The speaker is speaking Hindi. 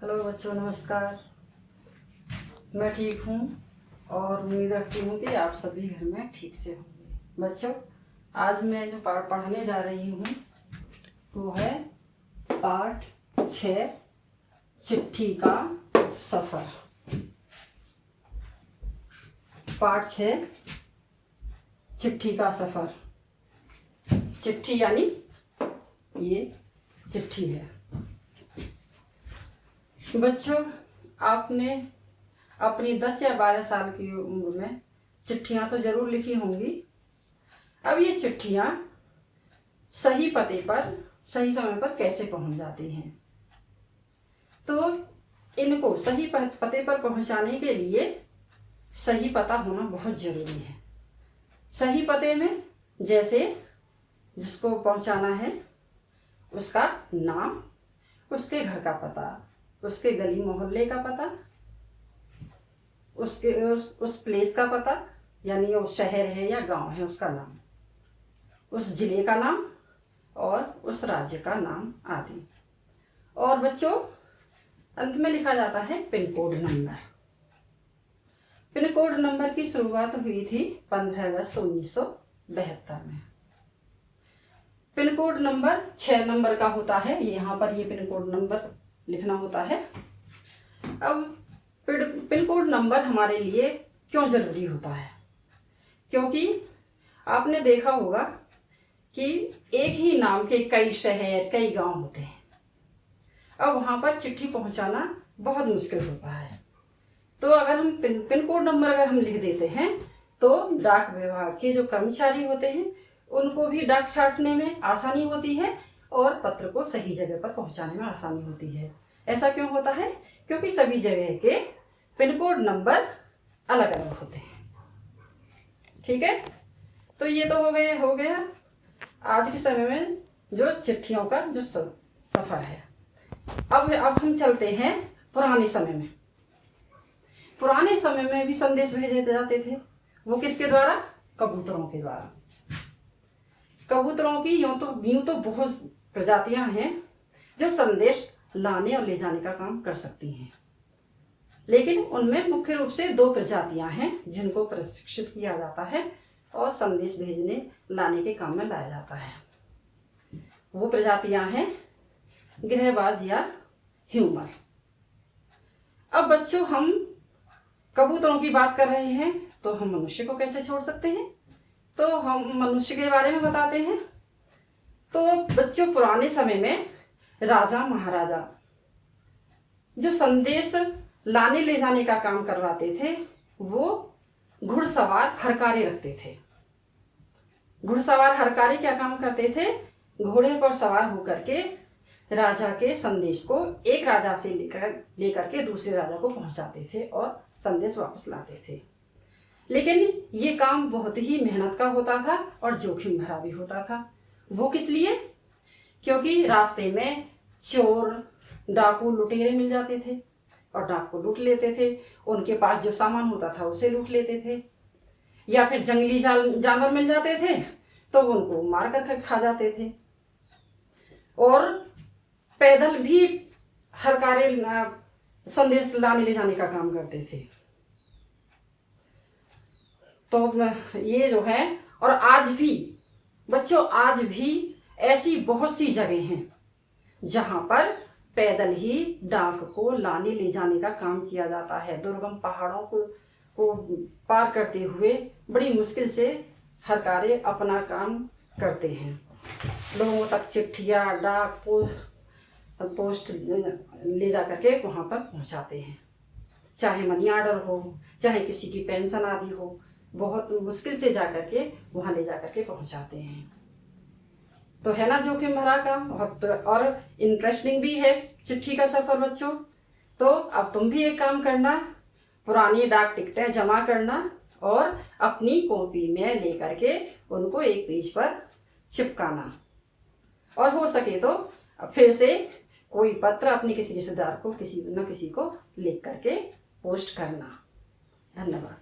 हेलो बच्चों, नमस्कार। मैं ठीक हूँ और उम्मीद रखती हूँ कि आप सभी घर में ठीक से होंगे। बच्चों, आज मैं जो पाठ पढ़ाने जा रही हूँ वो है पाठ 6, चिट्ठी का सफ़र। पाठ 6, चिट्ठी का सफ़र। चिट्ठी यानी ये चिट्ठी है। बच्चों, आपने अपनी 10 या 12 साल की उम्र में चिट्ठियां तो जरूर लिखी होंगी। अब ये चिट्ठियां सही पते पर सही समय पर कैसे पहुंच जाती हैं, तो इनको सही पते पर पहुंचाने के लिए सही पता होना बहुत जरूरी है। सही पते में जैसे जिसको पहुंचाना है उसका नाम, उसके घर का पता, उसके गली मोहल्ले का पता, उसके उस प्लेस का पता यानी वो शहर है या गांव है उसका नाम, उस जिले का नाम और उस राज्य का नाम आदि। और बच्चों, अंत में लिखा जाता है pin code number. Pin code number की शुरुआत हुई थी 15 अगस्त 1972 में। पिन कोड नंबर 6 नंबर का होता है। यहाँ पर ये पिन कोड नंबर लिखना होता है। अब पिन कोड नंबर हमारे लिए क्यों जरूरी होता है? क्योंकि आपने देखा होगा कि एक ही नाम के कई शहर, कई गांव होते हैं। अब वहां पर चिट्ठी पहुंचाना बहुत मुश्किल होता है। तो अगर हम पिन कोड नंबर अगर हम लिख देते हैं तो डाक विभाग के जो कर्मचारी होते हैं उनको भी डाक छांटने में आसानी होती है और पत्र को सही जगह पर पहुंचाने में आसानी होती है। ऐसा क्यों होता है? क्योंकि सभी जगह के पिन कोड नंबर अलग अलग होते हैं। ठीक है, तो ये तो हो गया आज के समय में जो चिट्ठियों का जो सफर है। अब हम चलते हैं पुराने समय में। पुराने समय में भी संदेश भेजे जाते थे। वो किसके द्वारा? कबूतरों के द्वारा। कबूतरों की यूं तो बहुत प्रजातियां हैं जो संदेश लाने और ले जाने का काम कर सकती हैं, लेकिन उनमें मुख्य रूप से 2 प्रजातियां हैं जिनको प्रशिक्षित किया जाता है और संदेश भेजने लाने के काम में लाया जाता है। वो प्रजातियां हैं गिरहबाज या ह्यूमर। अब बच्चों, हम कबूतरों की बात कर रहे हैं तो हम मनुष्य को कैसे छोड़ सकते हैं? तो हम मनुष्य के बारे में बताते हैं। तो बच्चों, पुराने समय में राजा महाराजा जो संदेश लाने ले जाने का काम करवाते थे वो घुड़सवार हरकारे रखते थे। घुड़सवार हरकारे क्या काम करते थे? घोड़े पर सवार होकर के राजा के संदेश को एक राजा से लेकर के दूसरे राजा को पहुंचाते थे और संदेश वापस लाते थे। लेकिन ये काम बहुत ही मेहनत का होता था और जोखिम भरा भी होता था। वो किस लिए? क्योंकि रास्ते में चोर, डाकू, लुटेरे मिल जाते थे और डाकू लूट लेते थे। उनके पास जो सामान होता था उसे लूट लेते थे, या फिर जंगली जानवर मिल जाते थे तो उनको मार कर खा जाते थे। और पैदल भी हरकारे संदेश लाने ले जाने का काम करते थे। तो ये जो है, और आज भी बच्चों, आज भी ऐसी बहुत सी जगह हैं जहां पर पैदल ही डाक को लाने ले जाने का काम किया जाता है। दुर्गम पहाड़ों को पार करते हुए बड़ी मुश्किल से हरकारे अपना काम करते हैं। लोगों तक चिट्ठियां, डाक, पोस्ट ले जा करके वहां पर पहुंचाते हैं। चाहे मनी ऑर्डर हो, चाहे किसी की पेंशन आदि हो, बहुत मुश्किल से जा करके वहां ले जा करके पहुंचाते हैं। तो है ना जोखिम भरा काम, और इंटरेस्टिंग भी है चिट्ठी का सफर बच्चों। तो अब तुम भी एक काम करना, पुरानी डाक टिकटें जमा करना और अपनी कॉपी में लेकर के उनको एक पेज पर चिपकाना, और हो सके तो फिर से कोई पत्र अपने किसी रिश्तेदार को किसी न किसी को लिख करके पोस्ट करना। धन्यवाद।